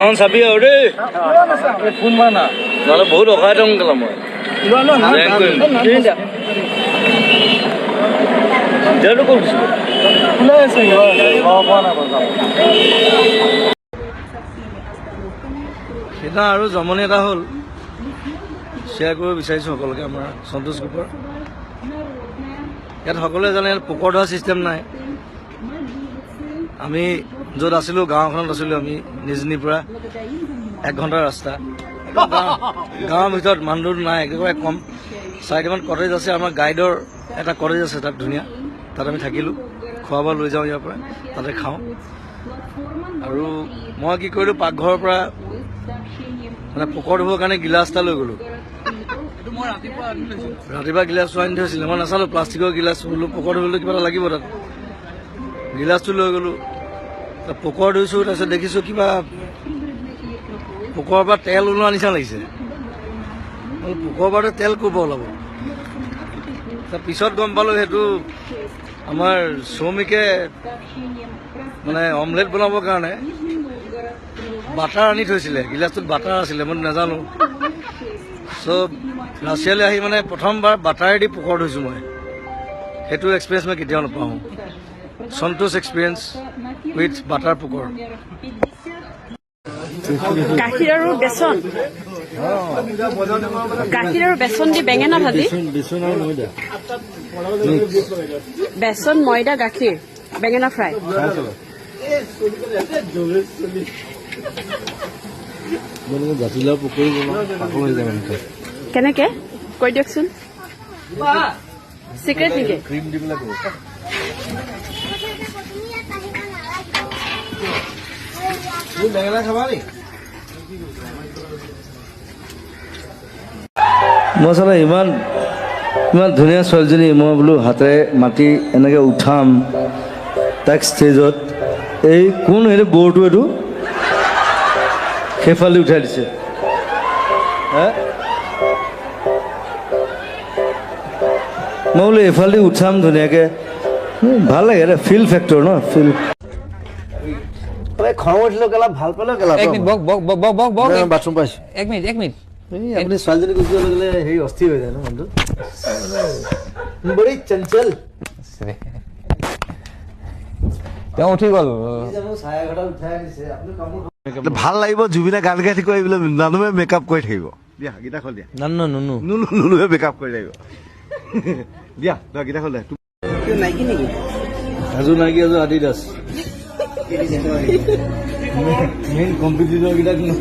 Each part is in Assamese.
চাবি আৰু দেই ফোন মাৰ না নহ'লে বহুত অসহায় থম গ'লা মই সেইদিনা আৰু জমনি এটা হ'ল শ্বেয়াৰ কৰিব বিচাৰিছোঁ সকলোকে আমাৰ সন্তোষ গ্ৰুপৰ ইয়াত সকলোৱে জানে ইয়াত পোকৰ ধৰা ছিষ্টেম নাই আমি য'ত আছিলোঁ গাঁওখনত আছিলোঁ আমি নিজনিৰ পৰা 1 ঘণ্টাৰ ৰাস্তা গাঁৱৰ ভিতৰত মানুহ নাই একেবাৰে কম 4টামান কটেজ আছে আমাৰ গাইডৰ এটা কটেজ আছে তাত ধুনীয়া তাত আমি থাকিলোঁ খোৱা বোৱা লৈ যাওঁ ইয়াৰ পৰা তাতে খাওঁ আৰু মই কি কৰিলোঁ পাকঘৰৰ পৰা মানে পোকৰ ধুবৰ কাৰণে গিলাচ এটা লৈ গ'লোঁ ৰাতিপুৱা গিলাচ আনি থৈছিলে মই নাচালোঁ প্লাষ্টিকৰ গিলাচ বোলো পোকৰ ধুবলৈ কিবা এটা লাগিব তাত গিলাচটো লৈ গ'লোঁ পোকৰ ধুইছোঁ তাৰপিছত দেখিছোঁ কিবা পোকৰ পৰা তেল ওলোৱা নিচিনা লাগিছে পোকৰ পৰা তেল ক'ৰ পৰা ওলাব পিছত গম পালোঁ সেইটো আমাৰ শ্ৰমিকে মানে অমলেট বনাবৰ কাৰণে বাটাৰ আনি থৈছিলে গিলাচটোত বাটাৰ আছিলে মই নাজানো চ' ৰাছিয়ালৈ আহি মানে প্ৰথমবাৰ বাটাৰেদি পোকৰ ধুইছোঁ মই সেইটো এক্সপিৰিয়েঞ্চ মই কেতিয়াও নাপাওঁ সন্তোষ এক্সপিৰিয়েঞ্চ উইথ বাটাৰ পোকৰ গাখীৰ আৰু বেচন গাখীৰ আৰু বেচন দি বেঙেনা ভাজি বেচন ময়দা গাখীৰ বেঙেনা ফ্ৰাই কেনেকে কৈ দিয়কচোন চিক্ৰেট নেকি মই চালে ইমান ধুনীয়া ছোৱালীজনী মই বোলো হাতেৰে মাতি এনেকৈ উঠাম তাক ষ্টেজত এই কোন এইটো বৰটো এইটো সেইফালে উঠাই দিছে মই বোলো এইফালে উঠাম ধুনীয়াকৈ ভাল লাগে এটা ফিল ফেক্টৰ ন ফিল খং উঠিলেও গেলা ভাল পালেও গেলা বাথৰুম পাইছো এক মিনিট আপুনি ছোৱালীজনী গুচি গ'লে হেৰি অস্থিৰ হৈ যায় ন মনটো বড়ি চঞ্চল তেওঁ উঠি গ'ল ভাল লাগিব জুবিনে গান গাই থাকিব এইবিলাক নানুৱে মেকআপ কৰি থাকিব দিয়া গীতা খোল দিয়া নুনুৱে মেকআপ কৰি থাকিব দিয়া গীতা খোল দিয়া নাইকি নেকি এযোৰ নাইকি এযোৰ আদিদাস মেইন কম্পিটিটৰ কেইটা কিন্তু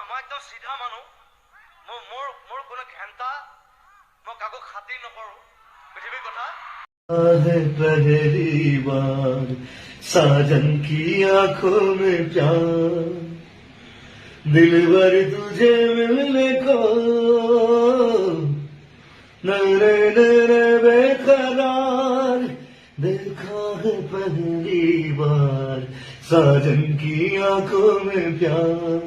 মই একদম চিধা মানুহ মোৰ কোনো ঘেণ্টা মই কাকো খাতিৰ নকৰোঁ পৃথিৱীৰ কথা पहली बार साजन की आंखों में प्यार दिलवर तुझे मिलने को नरे नरे बेकरार देखा है पहली बार साजन की आंखों में प्यार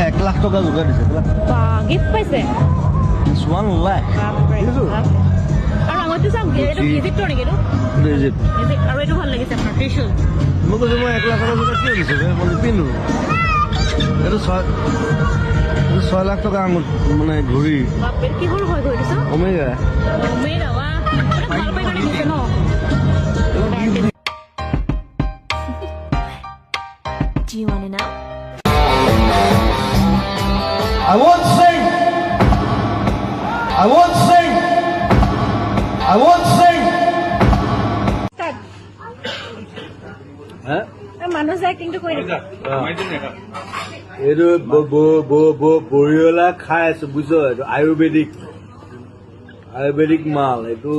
$1 লাখ যোগাৰ দিছে গিফ্ট পাইছে চোৱা নোলায় আৰু আগতে চাম এইটো ইজিপ্টৰ নেকি আৰু এইটো ভাল লাগিছে আপোনাৰ ত্ৰিশুল মই কৈছোঁ মই 1 লাখৰ যোগাৰ কিয় দিছোঁ মই নিপিন্ধো এইটো 6 লাখ টকা মানে ঘূৰি কিহৰ হয় ঘূৰি দিছ ওমেগা ভাল পাই কাৰণে দিছে ন Do you want to know? I won't sing. মানুহ যে এক্টিংটো কৰি দিছে এইটো বৰিয়লা খাই আছো বুজিছ, এইটো আয়ুৰ্বেদিক মাল। এইটো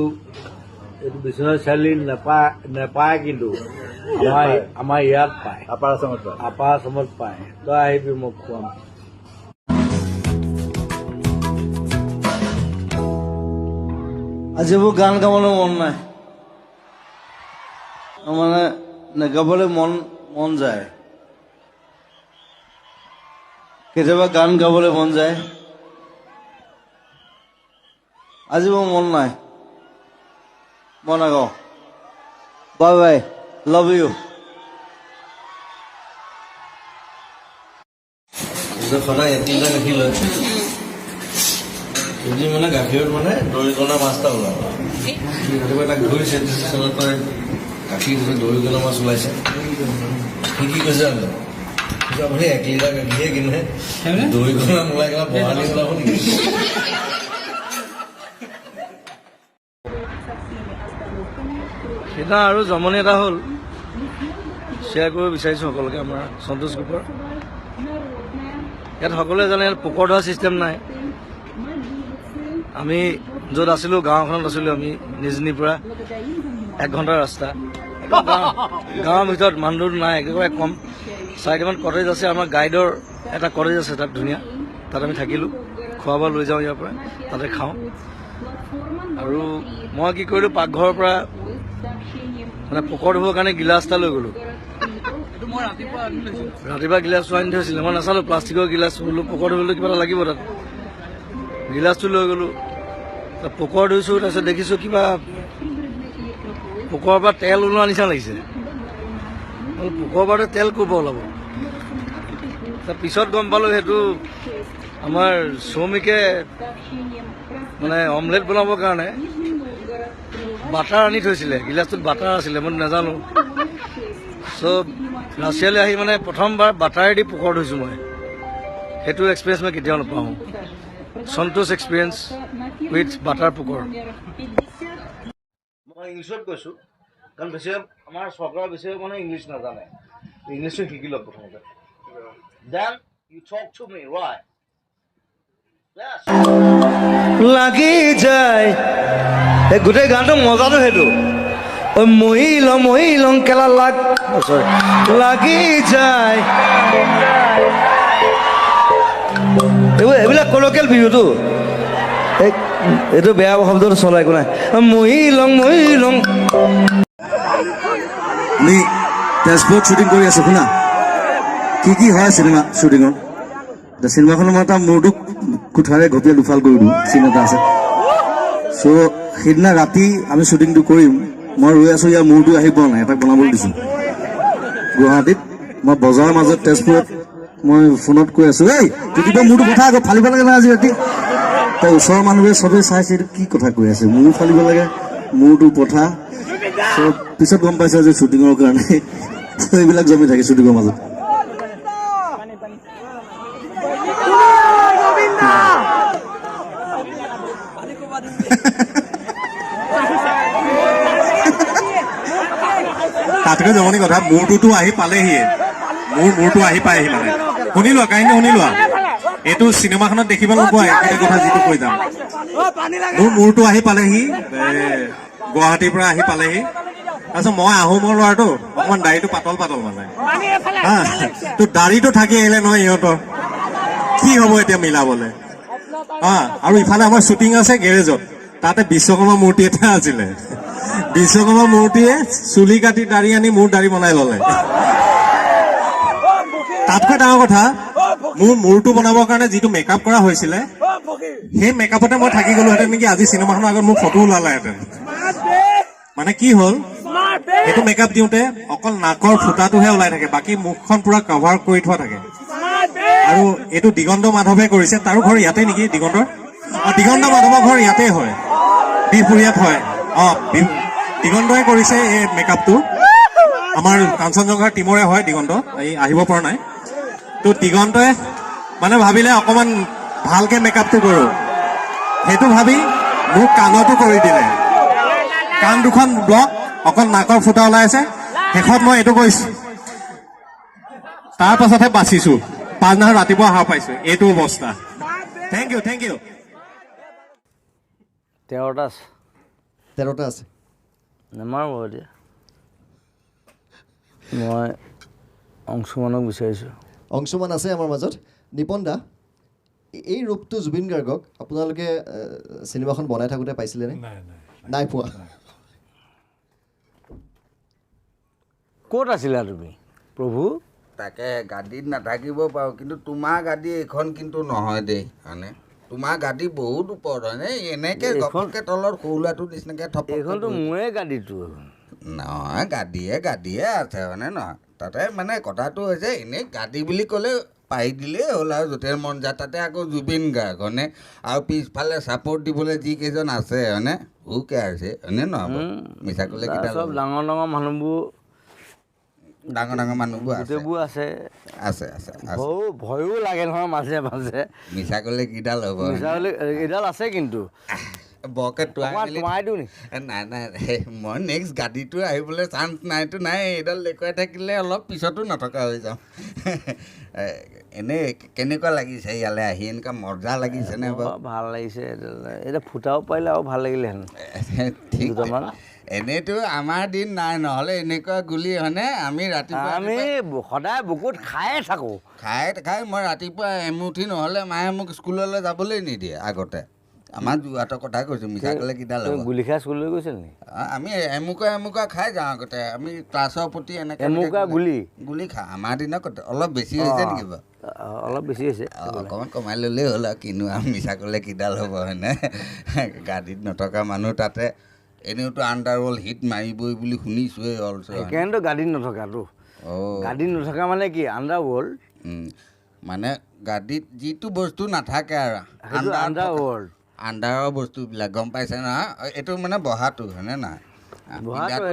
বিশ্বনাথ চাৰিআলি নেপায় কিন্তু আমাৰ ইয়াত পায়, আপাৰ আছামত পায়। তই আহিবি মোক খুৱাম। আজি মোৰ গান গাবলৈ মন নাই, মানে গাবলৈ মন যায়। কেতিয়াবা গান গাবলৈ মন যায়, আজি মোৰ মন নাই, মই নাগাওঁ। Bye bye, love you. সদায় 1 লিটাৰ গাখীৰ লয়, যদি মানে গাখীৰত মানে দৰিকণা মাছ এটা ওলাব, কেতিয়াবা তাক ধৰিছে গাখীৰ দৰিকণা মাছ ওলাইছে, সি কি কৈছে আপুনি 1 লিটাৰ গাখীৰে কিনে দৰিকণা নোলাই গেলা বৰালি ওলাব নেকি? সেইদিনা আৰু জমনি এটা হ'ল, শ্বেয়াৰ কৰিব বিচাৰিছোঁ সকলোকে। আমাৰ সন্তোষ গ্ৰুপৰ ইয়াত সকলোৱে জানে ইয়াত পোকৰ ধৰা ছিষ্টেম নাই। আমি য'ত আছিলোঁ, গাঁওখনত আছিলোঁ, আমি নিজনিৰ পৰা 1 ঘণ্টাৰ ৰাস্তা। গাঁৱৰ ভিতৰত মানুহ নাই, একেবাৰে কম। 4টামান কটেজ আছে, আমাৰ গাইডৰ এটা কটেজ আছে তাত ধুনীয়া, তাত আমি থাকিলোঁ। খোৱা বোৱা লৈ যাওঁ ইয়াৰ পৰা, তাতে খাওঁ। আৰু মই কি কৰিলোঁ, পাকঘৰৰ পৰা মানে পোকৰ ধুবৰ কাৰণে গিলাচ এটা লৈ গ'লোঁ। ৰাতিপুৱা গিলাচটো আনি থৈছিলে, মই নাচালোঁ, প্লাষ্টিকৰ গিলাচ। বোলো পোকৰ ধুবলৈ কিবা এটা লাগিব তাত, গিলাচটো লৈ গ'লোঁ। পোকৰ ধুইছোঁ, তাৰপিছত দেখিছোঁ কিবা পোকৰ পৰা তেল ওলোৱা নিচিনা লাগিছে। পোকৰ পৰা তেল ক'ৰ পৰা ওলাব? পিছত গম পালোঁ সেইটো আমাৰ শ্ৰমিকে মানে অমলেট বনাবৰ কাৰণে বাটাৰ আনি থৈছিলে, গিলাচটোত বাটাৰ আছিলে, মই নাজানো। চ' ৰাছিয়ালৈ আহি মানে প্ৰথমবাৰ বাটাৰেদি পোকৰ ধুইছোঁ মই। সেইটো এক্সপিৰিয়েঞ্চ মই কেতিয়াও নাপাওঁ। সন্তোষ এক্সপিৰিয়েঞ্চ উইথ বাটাৰ পোকৰ। মই ইংলিছত কৈছোঁ, কাৰণ বেছিভাগ আমাৰ চৰকাৰৰ বেছিভাগ মানে ইংলিছ নাজানে। ইংলিছটো শিকি লওক প্ৰথমতে, then you talk to me right. লাগি যায় এই গোটেই গানটো মজাটো সেইটো। মহিলং কেলা লাগি যায়, এইবিলাক কলকিয়েল বিহুটো। এইটো বেয়া শব্দটো চলাই একো নাই। মহিলং আমি তেজপুৰত শ্বুটিং কৰি আছো। শুনা কি হয় চিনেমা শ্বুটিঙত। চিনেমাখনৰ মই এটা মূৰটো কোঠাৰে ঘপিয়াই দুফাল কৰি দিওঁ, চিন এটা আছে। চ' সেইদিনা ৰাতি আমি শ্বুটিংটো কৰিম, মই ৰৈ আছো, ইয়াৰ মূৰটো আহি পোৱা নাই, এটাক বনাবলৈ দিছোঁ গুৱাহাটীত। মই বজাৰৰ মাজত তেজপুৰত মই ফোনত কৈ আছো, এই কেতিয়াবা মূৰটো কথা আকৌ ফালিব লাগে না আজি ৰাতি। তাই ওচৰৰ মানুহবোৰে চবেই চাইছে, এইটো কি কথা কৈ আছে, মূৰ ফালিব লাগে, মূৰটো পঠা। চ' পিছত গম পাইছে যে শ্বুটিঙৰ কাৰণে এইবিলাক জমি থাকে শ্বুটিঙৰ মাজত। তাতকৈ জমনি কথা, মূৰটোতো আহি পালেহিয়ে, মূৰটো আহি পায়হি। মানে শুনি লোৱা, কাহিনী শুনি লোৱা। এইটো চিনেমাখনত দেখিব নোপোৱা এইখিনি কথা যিটো কৈ যাম। মূৰটো আহি পালেহি, গুৱাহাটীৰ পৰা আহি পালেহি। তাৰপিছত মই আহোমৰ ল'ৰাটো, অকমান দাড়িটো পাতল মানে হা, তোৰ দাড়িটো থাকি আহিলে নহয় সিহঁতৰ, কি হ'ব এতিয়া মিলাবলে হা। আৰু ইফালে আমাৰ শ্বুটিং আছে গেৰেজত, তাতে বিশ্বকৰ্মা মূৰ্তি এটা আছিলে। বিশ্বকৰ্মা মূৰ্তিয়ে চুলি কাটি দাড়ি আনি মোৰ দাড়ি বনাই ললে। তাতকৈ ডাঙৰ কথা, মোৰ মূৰটো বনাবৰ কাৰণে যিটো মেকআপ কৰা হৈছিলে, সেই মেকআপতে মই থাকি গলোহেঁতেন নেকি, আজি চিনেমাখনৰ আগত মোৰ ফটো ওলালেহেঁতেন। মানে কি হ'ল, সেইটো মেকআপ দিওঁতে অকল নাকৰ ফুটাটোহে ওলাই থাকে, বাকী মুখখন পুৰা কভাৰ কৰি থোৱা থাকে। আৰু এইটো দিগন্ত মাধৱে কৰিছে, তাৰো ঘৰ ইয়াতে নেকি দিগন্তৰ? দিগন্ত মাধৱৰ ঘৰ ইয়াতে হয়, বিহপুৰীয়াত হয়। দিগন্তই কৰিছে এই মেকআপটো। আমাৰ কাঞ্চনজংঘাৰ টিমৰে হয় দিগন্ত, এই আহিব পৰা নাই। তো দিগন্তই মানে ভাবিলে অকমান ভালকে মেকআপটো কৰো, সেইটো ভাবি মোক কাণতো কৰি দিলে। কাণ দুখন ব্লক, অকল নাকৰ ফুটা ওলাই আছে। শেষত মই এইটো কৈছো, তাৰ পাছতহে বাচিছো। পাছদিনাখন ৰাতিপুৱা সাৰ পাইছো এইটো অৱস্থা থেংক ইউ 13টা আছে 13টা আছে নেমাৰো বাৰু এতিয়া মই অংশুমানক বিচাৰিছোঁ অংশুমান আছে আমাৰ মাজত নিপন দা এই ৰূপটো জুবিন গাৰ্গক আপোনালোকে চিনেমাখন বনাই থাকোঁতে পাইছিলেনে নাই পোৱা ক'ত আছিলা তুমি প্ৰভু তাকে গাদীত নাথাকিব পাৰোঁ কিন্তু তোমাৰ গাদী এইখন কিন্তু নহয় দেই মানে তোমাৰ গাদী বহুত ওপৰত হয়নে এনেকৈ ঘপককৈ তলত সৰু ল'ৰাটোৰ নিচিনাকৈ এইখনতো মোৰে গাড়ীটো নহয় গাদীয়ে আছে হয়নে নহয় তাতে মানে কথাটো হৈছে এনেই গাদী বুলি ক'লে পাই দিলেই হ'ল আৰু য'তে মন যায় তাতে আকৌ জুবিন গাৰ্গ হয়নে আৰু পিছফালে ছাপৰ্ট দিবলৈ যিকেইজন আছে হয়নে হুকে আছে হয়নে নহয় মিছা ক'লে কেইটা চব ডাঙৰ ডাঙৰ মানুহবোৰ আছে গোটেইবোৰ আছে আছে আছে ভয়ো লাগে নহয় মাজে মাজে মিছা ক'লে কিডাল হ'ব মিছা বুলি এইডাল আছে কিন্তু বৰকে তোমাই দিওঁ নি নাই মই নেক্সট গাড়ীটো আহিবলৈ চান্স নাইতো নাই এইডাল দেখুৱাই থাকিলে অলপ পিছতো নথকা হৈ যাওঁ এনেই কেনেকুৱা লাগিছে ইয়ালৈ আহি এনেকুৱা মজা লাগিছেনে বাৰু ভাল লাগিছে এতিয়া ফুটাব পাৰিলে আৰু ভাল লাগিলেহেঁতেন ঠিক দুটামান এনেইতো আমাৰ দিন নাই নহ'লে এনেকুৱা গুলি হয়নে আমি ৰাতিপুৱা আমি সদায় বুকুত খায়ে থাকোঁ খাই মই ৰাতিপুৱা এমুঠি নহ'লে মায়ে মোক স্কুললৈ যাবলৈ নিদিয়ে আগতে আমাৰ যোৰহাটৰ কথা কৈছোঁ মিছা ক'লে কিডাল হ'ব গুলি খাই স্কুললৈ গৈছিল নেকি আমি এমুকা খাই যাওঁ আগতে আমি ক্লাছৰ প্ৰতি এনেকৈ এমুকা গুলি খাওঁ আমাৰ দিনত অলপ বেছি হৈছে নেকি বাৰু অলপ বেছি হৈছে অকণমান কমাই ল'লেই হ'ল আৰু কিনো আৰু মিছা ক'লে কিডাল হ'ব হয়নে গাড়ীত নথকা মানুহ তাতে এনেওতো আণ্ডাৰৱৰ্ল্ড হিট মাৰিবই বুলি শুনিছোঁৱেই অলছ সেইকাৰণেতো গাড়ীত নথকাটো গাড়ীত নথকা মানে কি আণ্ডাৰৱৰ্ল্ড মানে গাড়ীত যিটো বস্তু নাথাকে আৰু আণ্ডাৰৱৰ্ল্ড আণ্ডাৰৰ বস্তুবিলাক গম পাইছে নহয় এইটো মানে বহাটো হয়নে নহয়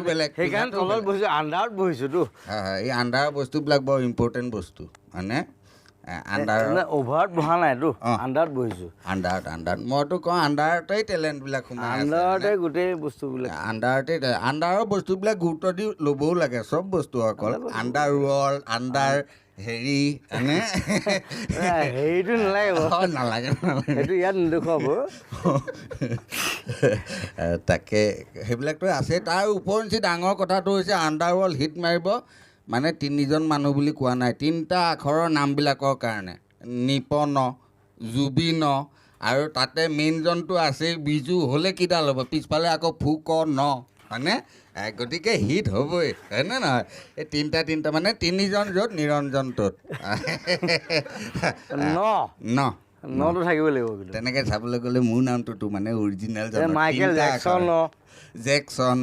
বেলেগ সেইকাৰণে তলত বহিছোঁ আণ্ডাৰত বহিছোঁতো হয় এই আণ্ডাৰৰ বস্তুবিলাক বৰ ইম্পৰ্টেণ্ট বস্তু হয়নে অভাৰত বহা নাইতো আণ্ডাৰত বহিছোঁ আণ্ডাৰত মইতো কওঁ আণ্ডাৰতেই টেলেণ্টবিলাক সোমাই আণ্ডাৰতে গোটেই বস্তুবিলাক আণ্ডাৰৰ বস্তুবিলাক গুৰুত্ব দি ল'বও লাগে চব বস্তু অকল আণ্ডাৰ ৱৰ্ল্ড আণ্ডাৰ হেৰি হয়নে হেৰিটো নালাগে সেইটো ইয়াত নেদেখুৱাব তাকে সেইবিলাকতো আছে তাৰ ওপৰঞ্চি ডাঙৰ কথাটো হৈছে আণ্ডাৰৱৰ্ল্ড হিট মাৰিব মানে 3জন মানুহ বুলি কোৱা নাই 3টা আখৰৰ নামবিলাকৰ কাৰণে নিপন জুবিন আৰু তাতে মেইনজনটো আছেই বিজু হ'লে কিডাল হ'ব পিছফালে আকৌ ফুক ন হয়নে গতিকে হিট হ'বই হয়নে নহয় এই তিনিটা মানে 3জন য'ত নিৰঞ্জন ত'ত নটো থাকিব লাগিব তেনেকৈ চাবলৈ গ'লে মোৰ নামটোতো মানে অৰিজিনেল মাইকেল জেকচন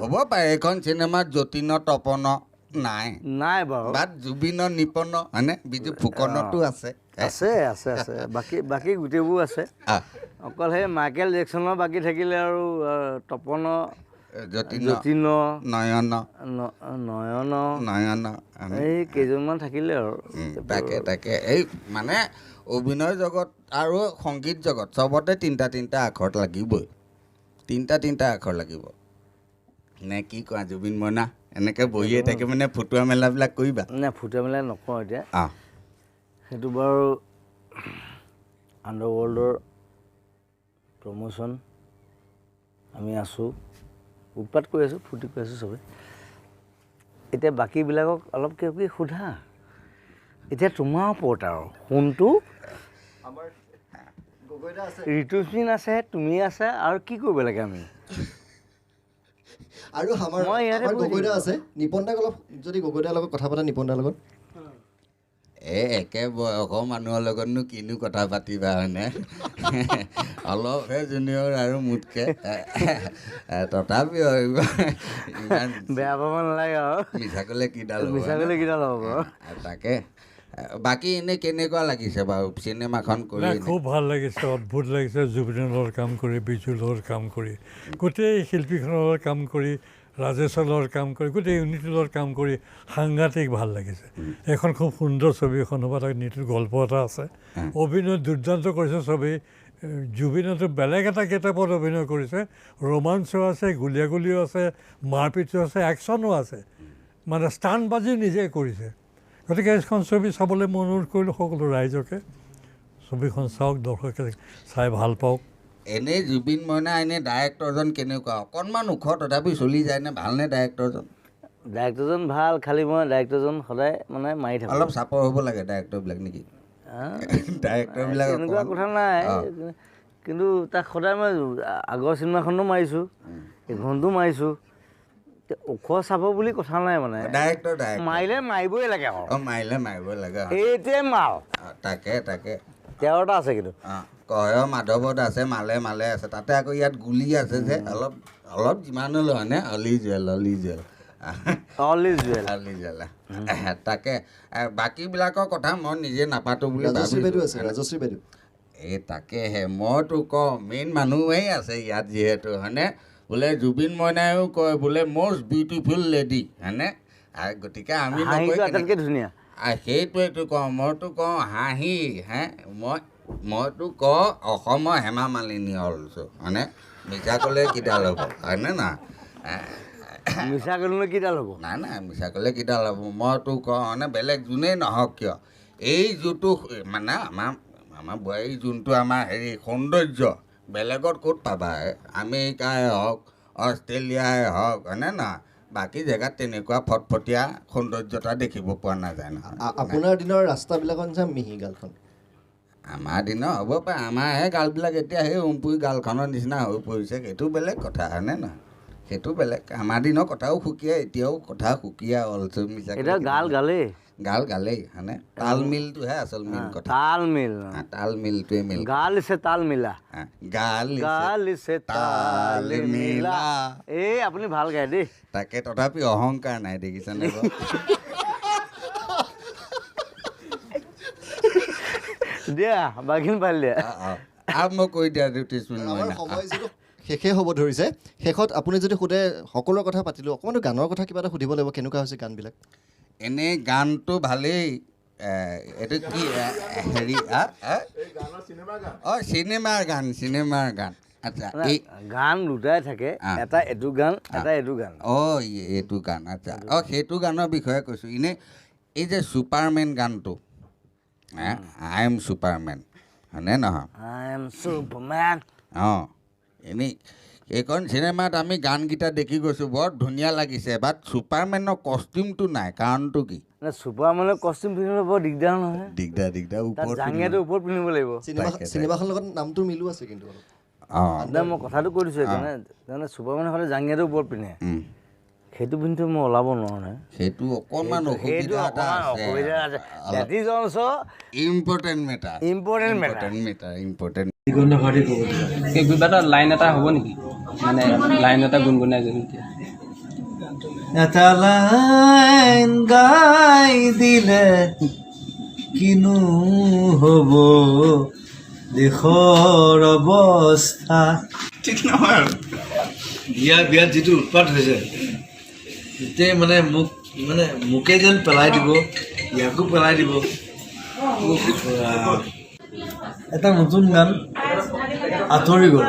হ'ব পাৰে এইখন চিনেমাত যতীন তপন নাই বাৰু বাট জুবিন নিপন হয়নে বিজু ফুকনতো আছে বাকী গোটেইবোৰ আছে অকল সেই মাইকেল জেকচনৰ বাকী থাকিলে আৰু তপন যতীন নয়ন এই কেইজনমান থাকিলে আৰু তাকে এই মানে অভিনয় জগত আৰু সংগীত জগত চবতে তিনিটা আখৰ লাগিবই তিনিটা আখৰ লাগিব নে কি কোৱা জুবিন মইনা এনেকৈ বহিয়ে থাকে মানে ফুটোৱা মেলাবিলাক কৰিবা নে ফুটোৱা মেলা নকওঁ এতিয়া সেইটো বাৰু আণ্ডাৰৱৰ্ল্ডৰ প্ৰমোশ্যন আমি আছোঁ উৎপাত কৰি আছোঁ ফূৰ্তি কৰি আছোঁ চবেই এতিয়া বাকীবিলাকক অলপ কিবা কিবি সোধা এতিয়া তোমাৰ ওপৰত আৰু কোনটো ঋতুস্মিন আছে তুমি আছে আৰু কি কৰিব লাগে আমি আৰু আমাৰ গগৈদা আছে নিপন দাক অলপ যদি গগৈদাৰ লগত কথা পাতা নিপন দাৰ লগত একে বয়সৰ মানুহৰ লগতনো কিনো কথা পাতিবা হয়নে অলপহে জুনিয়ৰ আৰু মোতকৈ তথাপিও বেয়া পাব নালাগে আৰু মিছা ক'লে কিডাল হ'ব তাকে বাকী এনেই কেনেকুৱা লাগিছে বাৰু চিনেমাখন কৰি খুব ভাল লাগিছে অদ্ভুত লাগিছে জুবিনৰ লগত কাম কৰি বিজুৰ লগত কাম কৰি গোটেই শিল্পীখনৰ লগত কাম কৰি ৰাজেশৰ লগত কাম কৰি গোটেই ইউনিটিৰ লগত কাম কৰি সাংঘাতিক ভাল লাগিছে এখন খুব সুন্দৰ ছবি এখন হ'ব তাত নীতিৰ গল্প এটা আছে অভিনয় দুৰ্দান্ত কৰিছে ছবি জুবিনতো বেলেগ এটা কিতাপত অভিনয় কৰিছে ৰোমাঞ্চো আছে গুলীয়াগুলিও আছে মাৰপিটো আছে একশ্যনো আছে মানে ষ্টাণ্টবাজি নিজে কৰিছে। গতিকে এইখন ছবি চাবলৈ মই অনুৰোধ কৰিলোঁ সকলো ৰাইজকে, ছবিখন চাওক, দৰ্শকে চাই ভাল পাওক। এনেই জুবিন মইনা এনেই ডাইৰেক্টৰজন কেনেকুৱা? অকণমান ওখ তথাপি চলি যায়নে? ভালনে ডাইৰেক্টৰজন? ডাইৰেক্টৰজন ভাল, খালি মই ডাইৰেক্টৰজন সদায় মানে মাৰি থাকোঁ। অলপ চাপৰ হ'ব লাগে ডাইৰেক্টৰবিলাক নেকি? ডাইৰেক্টৰবিলাক তেনেকুৱা কথা নাই, কিন্তু তাক সদায় মই আগৰ চিনেমাখনো মাৰিছোঁ, এইখনতো মাৰিছোঁ। ওখ চাব বুলি কথা নাই মানে, ডাইৰেক্টৰ মাৰিলে মাৰিবই লাগে আৰু। মাৰিলে মাৰিবই লাগে। এইটোৱে মাল। তাকে 13টা আছে কিন্তু। কয় মাধৱত আছে, মালে মালে আছে, তাতে আকৌ ইয়াত গুলি আছে যে অলপ যিমান হ'লেও হয়নে? অলি জুৱেল তাকে বাকীবিলাকৰ কথা মই নিজে নাপাতো বুলি ৰাজশ্ৰী। এই তাকেহে মইতো কওঁ, মেইন মানুহেই আছে ইয়াত যিহেতু হয়নে? বোলে জুবিন মইনায়ো কয় বোলে মষ্ট বিউটিফুল লেডি হয়নে? গতিকে আমি ধুনীয়া সেইটোৱেতো কওঁ, মইতো কওঁ হাঁহি মইতো কওঁ অসমৰ হেমা মালিনী অলছো হয়নে? মিছা ক'লে কিডাল হ'ব হয়নে না? মিছা ক'লে কিডাল হ'ব? নাই মিছা ক'লে কিডাল হ'ব? মইতো কওঁ মানে বেলেগ যোনেই নহওক কিয়, এই যোনটো মানে আমাৰ বোৱাৰী যোনটো আমাৰ হেৰি সৌন্দৰ্য বেলেগত ক'ত পাবা? আমেৰিকাই হওক, অষ্ট্ৰেলিয়াই হওক হয়নে নহয়? বাকী জেগাত তেনেকুৱা ফটফটীয়া সৌন্দৰ্যতা দেখিব পোৱা নাযায় নহয়। আপোনাৰ দিনৰ ৰাস্তাবিলাকত যে মিহি গালখন, আমাৰ দিনৰ হ'ব পাৰে, আমাৰহে গালবিলাক এতিয়া সেই উমপুৰি গালখনৰ নিচিনা হৈ পৰিছে, সেইটো বেলেগ কথা হয়নে নহয়? সেইটো বেলেগ। আমাৰ দিনৰ কথাও সুকীয়া, এতিয়াও কথা সুকীয়া অলছো। মিছা গাল গালেই হয়নে? তালমিলটোহে আচল মেইন কথা। তালমিলটোৱে মেইন। এই আপুনি ভাল গায় দেই। তাকে তথাপি অহংকাৰ নাই দেখিছেনে? দিয়া বাকীখিনি পালি দিয়া। আৰু মই কৈ দিয়া শেষে হ'ব ধৰিছে। শেষত আপুনি যদি সোধে, সকলোৰে কথা পাতিলোঁ, অকণমান গানৰ কথা কিবা এটা সুধিব লাগিব, কেনেকুৱা হৈছে গানবিলাক? এনেই গানটো ভালেই। এইটো কি হেৰি চিনেমাৰ গান। আচ্ছা, এই গান দুটাই থাকে, এটা এইটো গান, এটা এইটো গান। এইটো গান আচ্ছা। সেইটো গানৰ বিষয়ে কৈছোঁ। এনেই এই যে ছুপাৰমেন গানটো, আই এম ছুপাৰমেন হয়নে নহয়? এনেই এইখন চিনেমাত আমি গানকেইটা দেখি গৈছোঁ, বৰ ধুনীয়া লাগিছে। বাট ছুপাৰমেনৰ কষ্টিউমটো নাই, কাৰণটো কি? ছুপাৰমেনৰ কষ্টিউম পিন্ধিবলৈ বৰ দিগদাৰ নহয়? দিগদাৰ জাঙিয়াটো ওপৰত পিন্ধিব লাগিব। চিনেমাখনৰ লগত নামটো মিলো আছে কিন্তু। মই কথাটো কৈ দিছোঁ সেইকাৰণে ছুপাৰমেন হ'লে জাঙিয়াটো ওপৰত পিন্ধে, সেইটো পিন্ধি মই ওলাব নোৱাৰোঁ নহয়। সেইটো অকণমান অসুবিধা আছে। কিবা এটা লাইন এটা হ'ব নেকি? মানে লাইন এটা গুণগুণাই যদি এটা লাইন গাই দিলে কিনো হ'ব দেশৰ অৱস্থা। ঠিক নহয় আৰু বিয়াত যিটো উৎপাত হৈছে, গোটেই মানে মোকে যেন পেলাই দিব, ইয়াকো পেলাই দিব। এটা নতুন গান আঁতৰি গ'ল।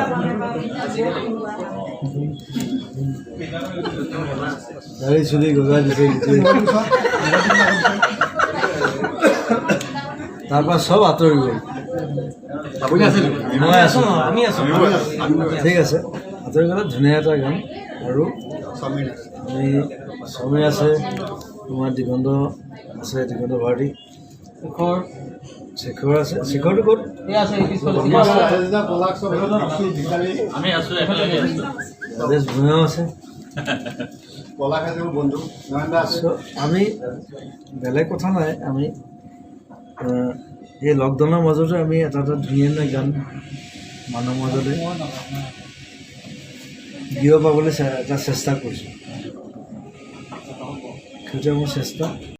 দাড়ি চুলি গজাই দিছে, তাৰপৰা চব আঁতৰি গ'ল। মই আছোঁ, আমি আছোঁ, ঠিক আছে। আঁতৰি গ'লে ধুনীয়া এটা গান। আৰু আমি সমীৰ আছে, তোমাৰ দিগন্ত আছে, দিগন্ত ভাৰতী, শেখৰ আছে। শেখৰটো ক'ত? ৰাজেশ ভূঞাও আছে। আমি বেলেগ কথা নাই, আমি এই লকডাউনৰ মাজতে আমি এটা ধুনীয়া ধুনীয়া গান মানুহৰ মাজতে দিব পাবলৈ এটা চেষ্টা কৰিছোঁ। সেইটো মোৰ চেষ্টা।